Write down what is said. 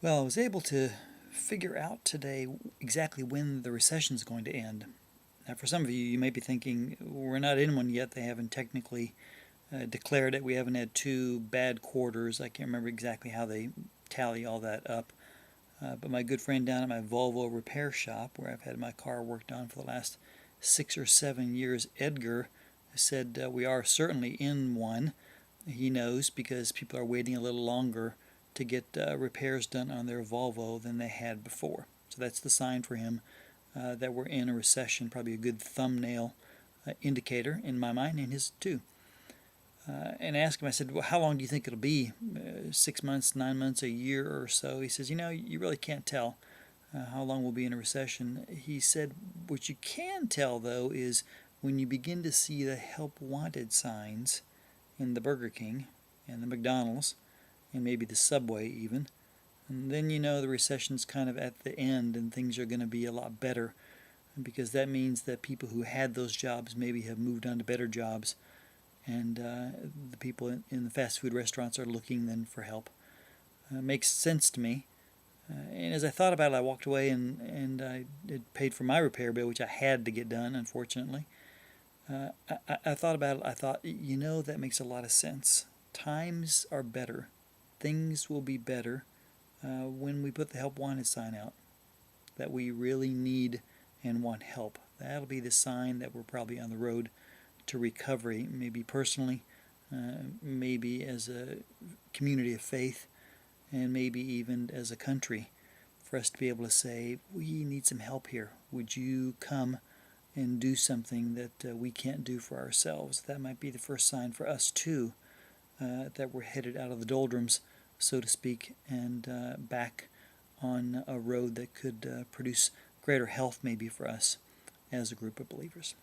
Well, I was able to figure out today exactly when the recession is going to end. Now, for some of you, you may be thinking, we're not in one yet. They haven't technically declared it. We haven't had two bad quarters. I can't remember exactly how they tally all that up. But my good friend down at my Volvo repair shop, where I've had my car worked on for the last 6 or 7 years, Edgar, said we are certainly in one. He knows because people are waiting a little longer to get repairs done on their Volvo than they had before. So that's the sign for him that we're in a recession, probably a good thumbnail indicator in my mind and his too. And I asked him, I said, well, how long do you think it'll be? 6 months, 9 months, a year or so? He says, you really can't tell how long we'll be in a recession. He said, what you can tell, though, is when you begin to see the help wanted signs in the Burger King and the McDonald's and maybe the Subway even, and then you know the recession's kind of at the end and things are going to be a lot better, because that means that people who had those jobs maybe have moved on to better jobs, and the people in the fast food restaurants are looking then for help. Makes sense to me. And as I thought about it, I walked away and I had paid for my repair bill, which I had to get done, unfortunately. I thought about it. I thought, that makes a lot of sense. Times are better. Things will be better when we put the help wanted sign out, that we really need and want help. That'll be the sign that we're probably on the road to recovery, maybe personally, maybe as a community of faith, and maybe even as a country, for us to be able to say, we need some help here. Would you come and do something that we can't do for ourselves? That might be the first sign for us too, that we're headed out of the doldrums, so to speak, and back on a road that could produce greater health maybe for us as a group of believers.